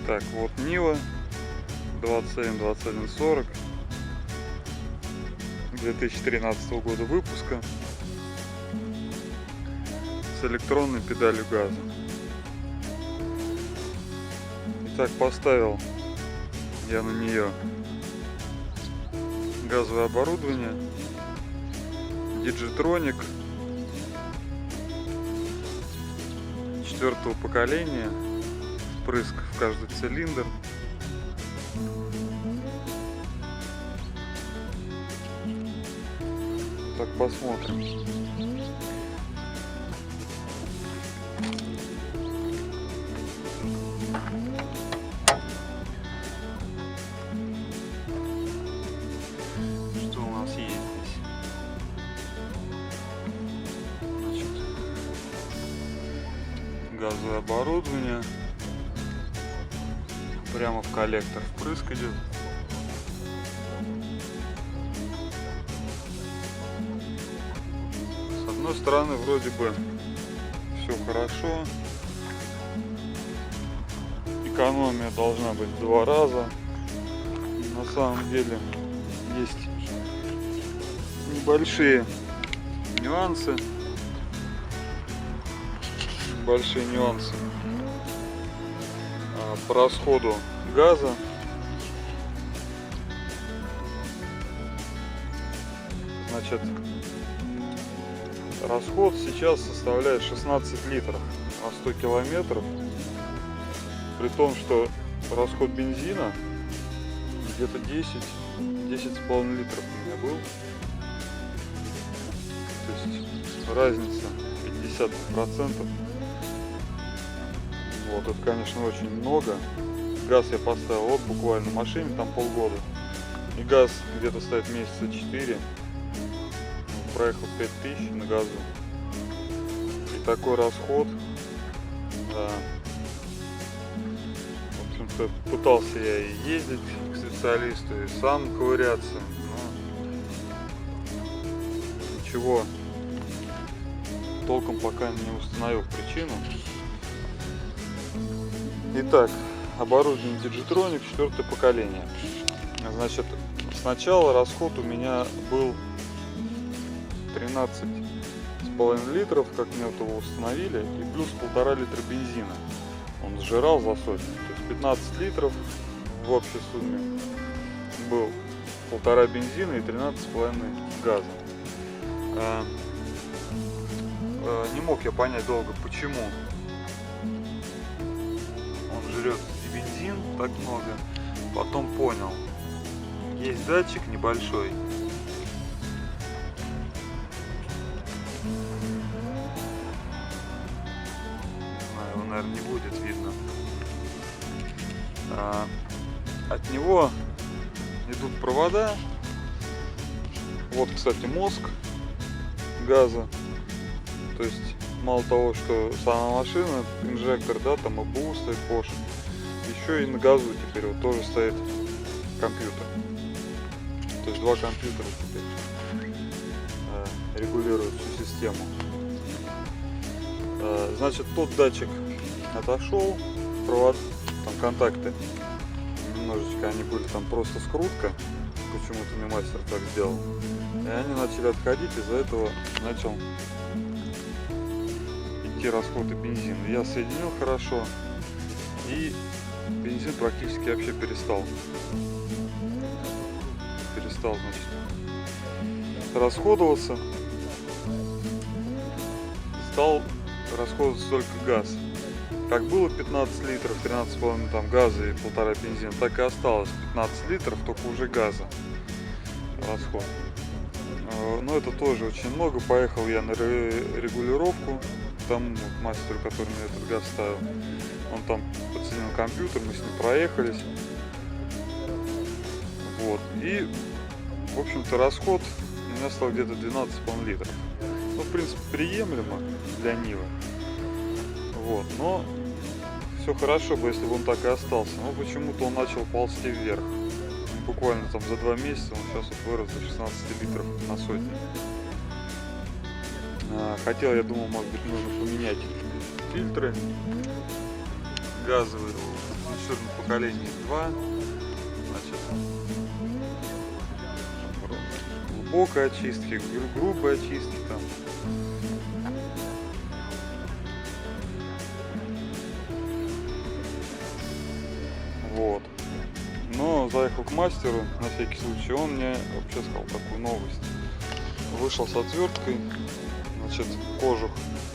Итак, вот Нива 27-2140 2013 года выпуска с электронной педалью газа. Итак, поставил я на нее газовое оборудование Digitronic 4-го поколения, впрыск в каждый цилиндр. Так, посмотрим. Что у нас есть здесь? Значит, газовое оборудование. Прямо в коллектор впрыск идет. С одной стороны, вроде бы все хорошо. Экономия должна быть в 2 раза. На самом деле есть небольшие нюансы. По расходу газа. Значит, расход сейчас составляет 16 литров на 100 километров, при том, что расход бензина где-то 10,5 литров у меня был. То есть разница 50%. Вот, это, конечно, очень много. Газ я поставил вот буквально в машине, там полгода. И газ где-то стоит месяца 4. Проехал 5000 на газу. И такой расход. Да. В общем-то, пытался я и ездить к специалисту, и сам ковыряться. Но ничего толком пока не установил причину. Итак, оборудование Digitronic 4-го поколения. Значит, сначала расход у меня был 13,5 литров, как мне вот его установили, и плюс 1,5 литра бензина. Он сжирал за сотню. То есть 15 литров в общей сумме был 1,5 бензина и 13,5 газа. Не мог я понять долго, почему жрет и бензин так много. Потом понял, есть датчик небольшой, его, наверное, не будет видно. От него идут провода. Вот, кстати, мозг газа. То есть мало того, что сама машина, инжектор, да, там АБУ стоит, Bosch, еще и на газу теперь вот тоже стоит компьютер. То есть 2 компьютера теперь регулируют всю систему. Значит, тот датчик отошел, провод, там контакты немножечко, они были там просто скрутка, почему-то мне мастер так сделал, и они начали отходить, из-за этого начал расходы бензина. Я соединил хорошо, и бензин практически вообще перестал, значит, расходоваться. Стал расходоваться только газ. Как было 15 литров, 13,5 там газа и 1,5 бензина, так и осталось 15 литров, только уже газа расход. Но это тоже очень много. Поехал я на регулировку тому мастеру, который мне этот газ ставил. Он там подсоединил компьютер, мы с ним проехались. Вот. И, в общем-то, расход у меня стал где-то 12,5 литров. Ну, в принципе, приемлемо для Нивы. Вот. Но все хорошо бы, если бы он так и остался. Но почему-то он начал ползти вверх. буквально там за 2 месяца он сейчас вот вырос до 16 литров на сотню. Хотел, я думал, может быть, нужно поменять фильтры газовые. В поколении 2. Значит, глубокой очистки, грубой очистки там. Вот. Но заехал к мастеру на всякий случай, он мне вообще сказал такую новость. Вышел с отверткой, значит, кожух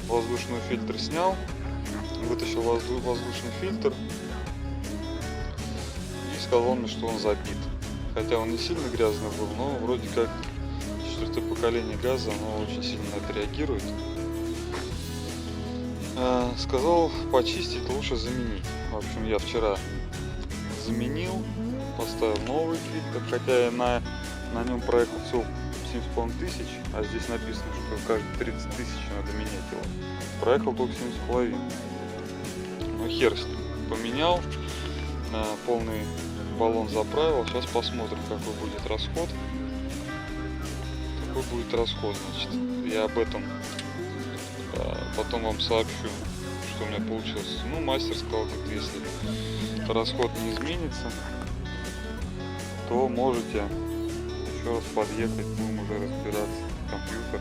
воздушного фильтра снял, вытащил воздушный фильтр и сказал мне, что он забит. Хотя он не сильно грязный был, но вроде как 4-е поколение газа, оно очень сильно на это реагирует. Сказал, почистить лучше заменить. В общем, я вчера заменил, поставил новый фильтр, хотя я на нем проехал всего 7,5 тысяч, а здесь написано, что каждые 30 тысяч надо менять его. Проехал только 7,5. Ну хер с ним. Поменял, полный баллон заправил. Сейчас посмотрим, какой будет расход. Какой будет расход, значит. Я об этом потом вам сообщу, что у меня получилось. Ну, мастер сказал, что если расход не изменится, то можете еще раз подъехать, будем уже разбираться в компьютер.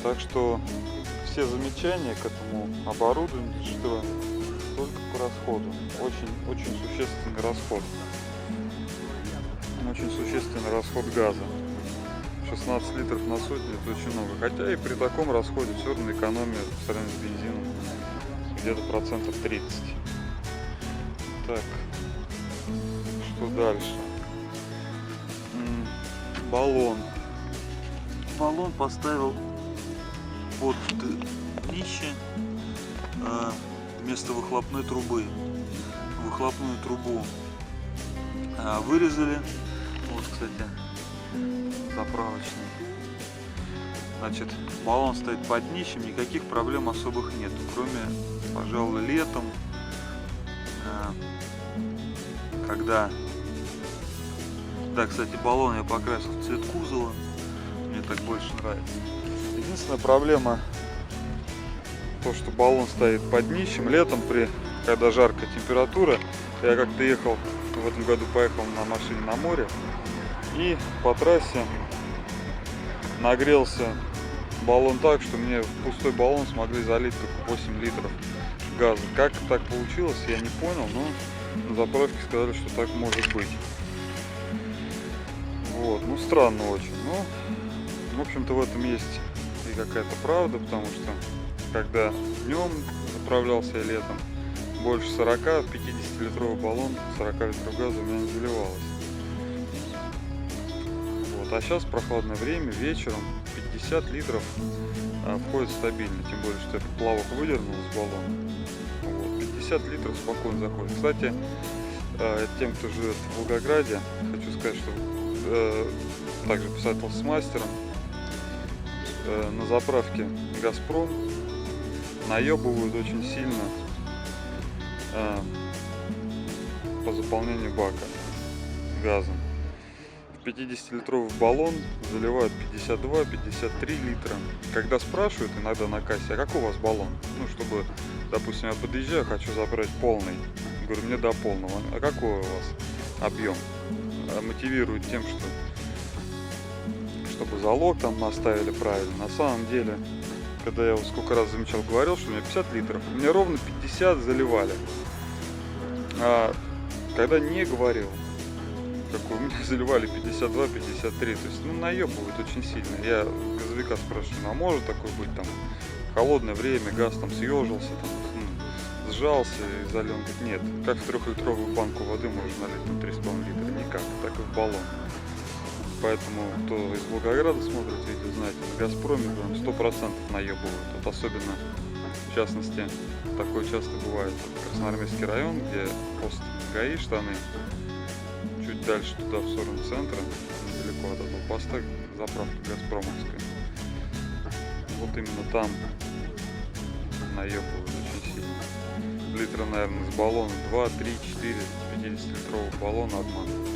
Так что все замечания к этому оборудованию что только по расходу. Очень существенный расход. Очень существенный расход газа. 16 литров на сотню — это очень много. Хотя и при таком расходе все равно экономия по сравнению с бензином где-то процентов 30. Так, что дальше? Баллон. Баллон поставил под днище вместо выхлопной трубы. Выхлопную трубу вырезали. Вот, кстати, заправочный. Значит, баллон стоит под днищем, никаких проблем особых нет, кроме, пожалуй, летом, когда... Да, кстати, баллон я покрасил в цвет кузова, мне так больше нравится. Единственная проблема то, что баллон стоит под днищем. Летом, когда жаркая температура, я как-то ехал, в этом году поехал на машине на море, и по трассе нагрелся баллон так, что мне в пустой баллон смогли залить только 8 литров газа. Как так получилось, я не понял, но на заправке сказали, что так может быть. Вот, ну странно очень. Но, в общем-то, в этом есть и какая-то правда, потому что когда днем заправлялся я летом, больше 40, 50-литровый баллон, 40 литров газа у меня не заливалось. Вот, а сейчас прохладное время, вечером 50 литров входит стабильно, тем более, что я поплавок выдернул из баллона. Вот, 50 литров спокойно заходит. Кстати, тем, кто живет в Волгограде, хочу сказать, что также посоветовался с мастером. На заправке «Газпром» наебывают очень сильно по заполнению бака газом. В 50-литровый баллон заливают 52-53 литра. Когда спрашивают иногда на кассе, а какой у вас баллон? Ну, чтобы, допустим, я подъезжаю, хочу забрать полный. Говорю, мне до полного. А какой у вас объем? Мотивируют тем, что чтобы залог там наставили правильно. На самом деле, когда я вот сколько раз замечал, говорил, что у меня 50 литров, мне ровно 50 заливали. А когда не говорил, какой у меня заливали 52-53, то есть, ну, наебывают очень сильно. Я газовика спрашиваю, а может такое быть, там, холодное время, газ там съежился, там, сжался и залил. Он говорит, нет, как в 3-литровую банку воды можно налить на 3,5 литра, никак, так и в баллон. Поэтому, кто из Волгограда смотрит видео, знаете, на «Газпроме» прям 100% наебывают. Вот особенно, в частности, такое часто бывает. Красноармейский район, где пост ГАИ штаны, чуть дальше туда, в сторону центра, недалеко от этого поста, заправка «Газпромовская». Вот именно там наебывают очень сильно. литра, наверное, с баллона. 2, 3, 4 50-литровых баллона обманывают.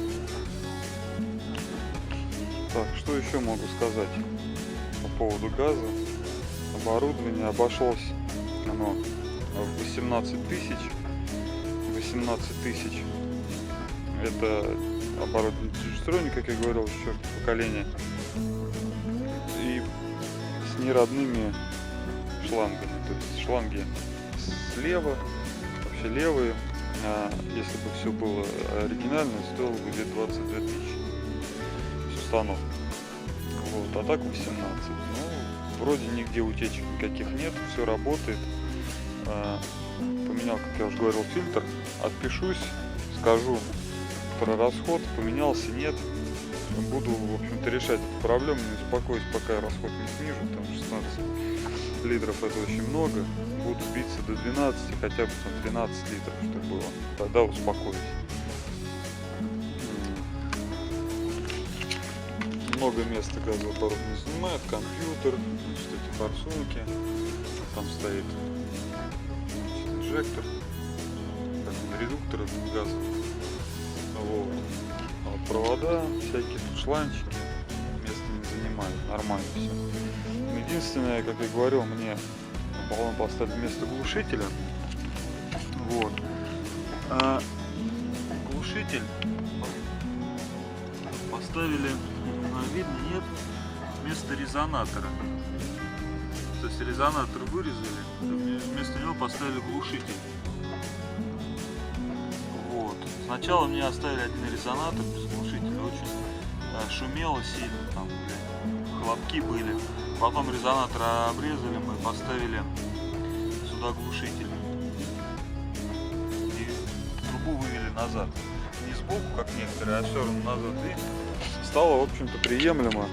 Так, что еще могу сказать по поводу газа? Оборудование обошлось оно в 18 тысяч. 18 тысяч. Это оборудование диджитроник, как я говорил, еще поколение. И с неродными шлангами. То есть шланги слева, вообще левые. А если бы все было оригинально, стоило бы где-то 22 тысячи с установкой. Вот, а так 18. Ну, вроде нигде утечек никаких нет, все работает. Поменял, как я уже говорил, фильтр. Отпишусь, скажу про расход, поменялся, нет. Буду, в общем-то, решать эту проблему, не успокоюсь, пока расход не снижу, там 16 литров это очень много. Буду биться до 12, хотя бы там 13 литров, чтобы было. Тогда успокоюсь. Много места газовое оборудование занимает, компьютер, значит, эти форсунки. Там стоит, значит, инжектор, редуктор газовый. Вот. А провода, всякие тут шланчики, места не занимают, нормально все. Единственное, как я говорил, мне баллон поставили вместо глушителя. Вот. А глушитель поставили, видно, нет, вместо резонатора. То есть резонатор вырезали, вместо него поставили глушитель. Вот. Сначала мне оставили один резонатор без глушителя, очень шумело сильно, там, хлопки были. Потом резонатор обрезали, мы поставили сюда глушитель. И трубу вывели назад. Не сбоку, как некоторые, а все равно назад. И стало, в общем-то, приемлемо.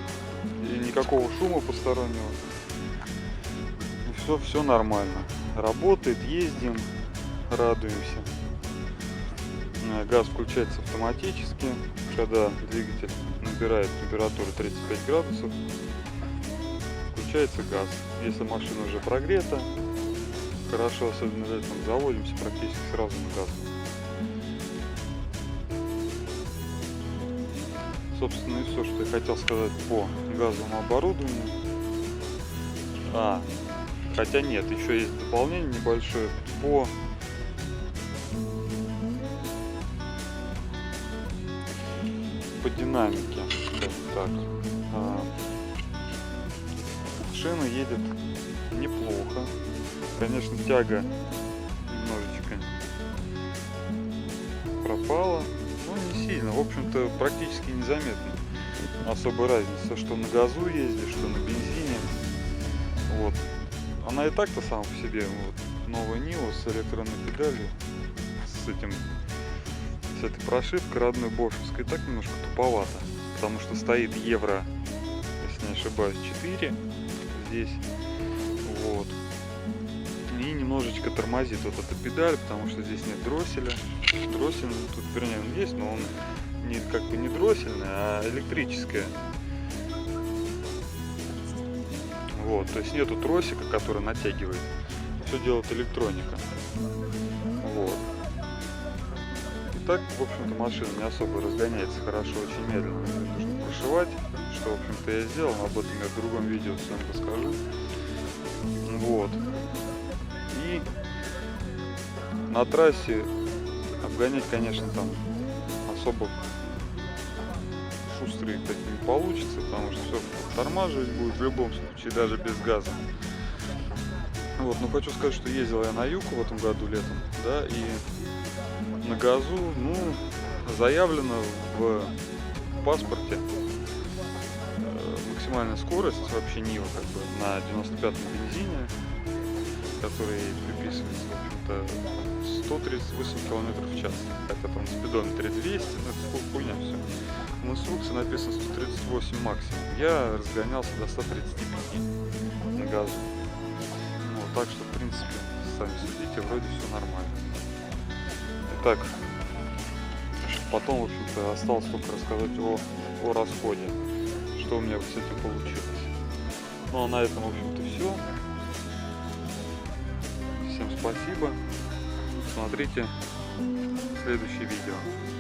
И никакого шума постороннего. И все нормально. Работает, ездим, радуемся. Газ включается автоматически, когда двигатель набирает температуру 35 градусов. Включается газ. Если машина уже прогрета, хорошо, особенно летом, заводимся практически сразу на газ. Собственно, и все, что я хотел сказать по газовому оборудованию. Хотя нет, еще есть дополнение небольшое по динамике, скажем так. Шина едет неплохо. Конечно, тяга немножечко пропала, но не сильно. В общем-то, практически незаметно особой разницы, что на газу ездишь, что на бензине. Вот. Она и так-то сама по себе, вот, новая Nio с электронной педалью, с этой прошивкой родной бошевской, так немножко туповато, потому что стоит евро, если не ошибаюсь, 4 здесь, вот, и немножечко тормозит вот эта педаль, потому что здесь нет дросселя. Дроссель тут, вернее, он есть, но он как бы не дроссельный, а электрическая. Вот, то есть нету тросика, который натягивает. Все делает электроника. Вот. И так, в общем-то, машина не особо разгоняется хорошо, очень медленно. Нужно прошивать, что, в общем-то, я сделал, но об этом я в другом видео с вами расскажу. Вот. И на трассе обгонять, конечно, там особо шустрый так не получится, потому что все тормаживать будет в любом случае, даже без газа. Вот, но хочу сказать, что ездил я на Юку в этом году летом, да, и на газу, ну, заявлено в паспорте максимальная скорость вообще Nio, как бы, на 95-м бензине, который приписывается, в общем-то, 138 км в час, хотя там на спидометре 200, но это хуйня все. В инструкции написано 138 максимум. Я разгонялся до 135 на газу. Вот, так что, в принципе, сами судите, вроде все нормально. Итак, потом, в общем-то, осталось только рассказать о расходе, что у меня с этим получилось. Ну, а на этом, в общем-то, все. Всем спасибо. смотрите следующее видео.